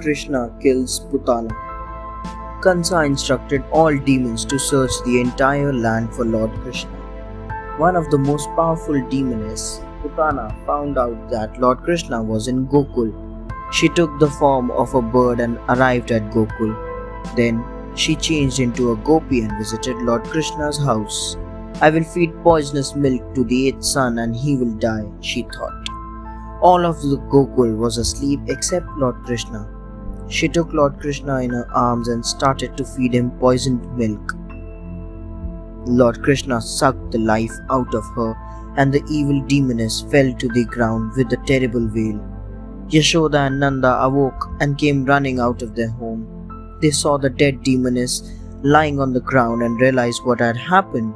Krishna kills Putana. Kansa instructed all demons to search the entire land for Lord Krishna. One of the most powerful demoness, Putana, found out that Lord Krishna was in Gokul. She took the form of a bird and arrived at Gokul. Then she changed into a gopi and visited Lord Krishna's house. I will feed poisonous milk to the 8th son and he will die, she thought. All of the Gokul was asleep except Lord Krishna. She took Lord Krishna in her arms and started to feed him poisoned milk. Lord Krishna sucked the life out of her and the evil demoness fell to the ground with a terrible wail. Yashoda and Nanda awoke and came running out of their home. They saw the dead demoness lying on the ground and realized what had happened.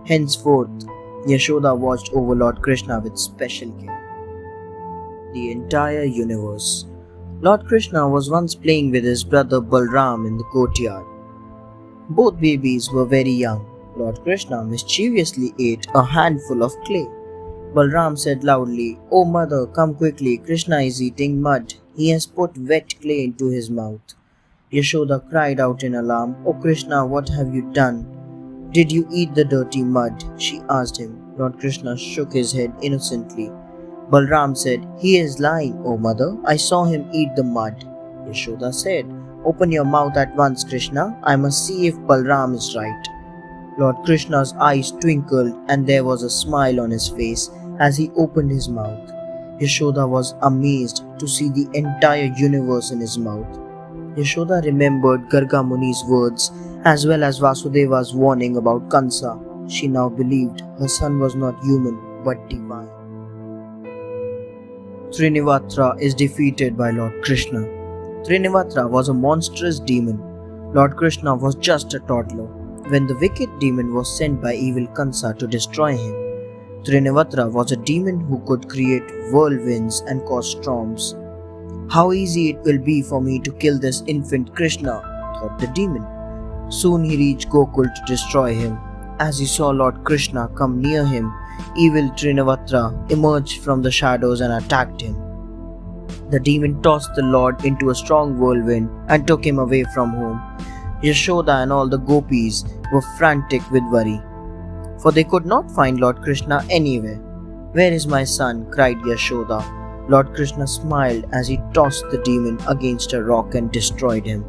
Henceforth, Yashoda watched over Lord Krishna with special care. The entire universe. Lord Krishna was once playing with his brother Balram in the courtyard. Both babies were very young. Lord Krishna mischievously ate a handful of clay. Balram said loudly, "Oh mother, come quickly, Krishna is eating mud. He has put wet clay into his mouth." Yashoda cried out in alarm, "Oh Krishna, what have you done? Did you eat the dirty mud?" she asked him. Lord Krishna shook his head innocently. Balram said, "He is lying, oh mother. I saw him eat the mud." Yashoda said, "Open your mouth at once, Krishna. I must see if Balram is right." Lord Krishna's eyes twinkled and there was a smile on his face as he opened his mouth. Yashoda was amazed to see the entire universe in his mouth. Yashoda remembered Garga Muni's words as well as Vasudeva's warning about Kansa. She now believed her son was not human but divine. Trinivatra is defeated by Lord Krishna. Trinivatra was a monstrous demon. Lord Krishna was just a toddler when the wicked demon was sent by evil Kansa to destroy him. Trinivatra was a demon who could create whirlwinds and cause storms. "How easy it will be for me to kill this infant Krishna," thought the demon. Soon he reached Gokul to destroy him. As he saw Lord Krishna come near him, evil Trinivatra emerged from the shadows and attacked him. The demon tossed the Lord into a strong whirlwind and took him away from home. Yashoda and all the gopis were frantic with worry, for they could not find Lord Krishna anywhere. "Where is my son?" cried Yashoda. Lord Krishna smiled as he tossed the demon against a rock and destroyed him.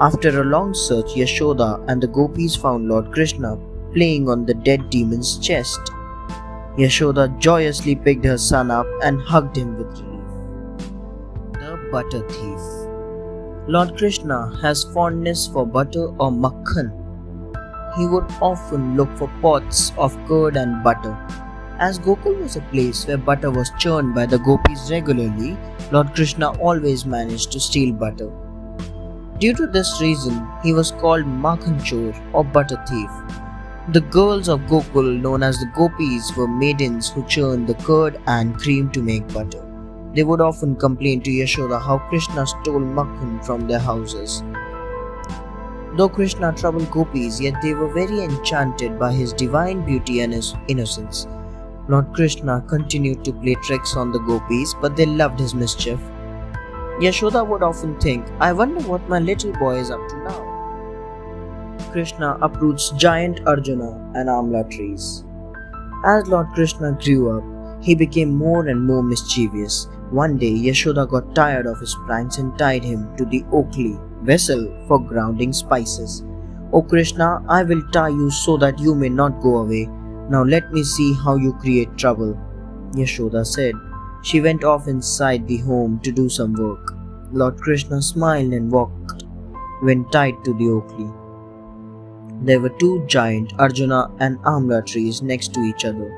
After a long search, Yashoda and the gopis found Lord Krishna playing on the dead demon's chest. Yashoda joyously picked her son up and hugged him with relief. The Butter Thief. Lord Krishna has fondness for butter or makhan. He would often look for pots of curd and butter. As Gokul was a place where butter was churned by the gopis regularly, Lord Krishna always managed to steal butter. Due to this reason, he was called Makhan Chor or Butter Thief. The girls of Gokul, known as the gopis, were maidens who churned the curd and cream to make butter. They would often complain to Yashoda how Krishna stole makhan from their houses. Though Krishna troubled gopis, yet they were very enchanted by his divine beauty and his innocence. Lord Krishna continued to play tricks on the gopis, but they loved his mischief. Yashoda would often think, "I wonder what my little boy is up to now." Krishna uproots giant Arjuna and Amla trees. As Lord Krishna grew up, he became more and more mischievous. One day, Yashoda got tired of his pranks and tied him to the Oakley vessel for grounding spices. "O Krishna, I will tie you so that you may not go away. Now let me see how you create trouble," Yashoda said. She went off inside the home to do some work. Lord Krishna smiled and walked when tied to the Oakley. There were two giant Arjuna and Amla trees next to each other.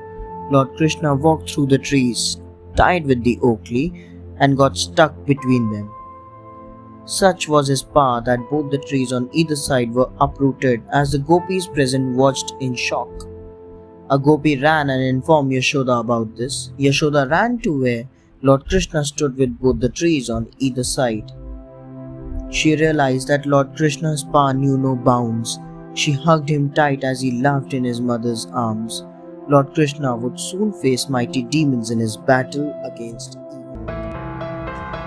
Lord Krishna walked through the trees, tied with the Oakley, and got stuck between them. Such was his power that both the trees on either side were uprooted as the gopis present watched in shock. A gopi ran and informed Yashoda about this. Yashoda ran to where Lord Krishna stood with both the trees on either side. She realized that Lord Krishna's power knew no bounds. She hugged him tight as he laughed in his mother's arms. Lord Krishna would soon face mighty demons in his battle against evil.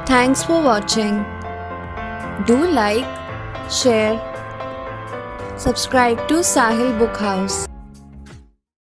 Thanks for watching. Do like, share, subscribe to Sahil Book House.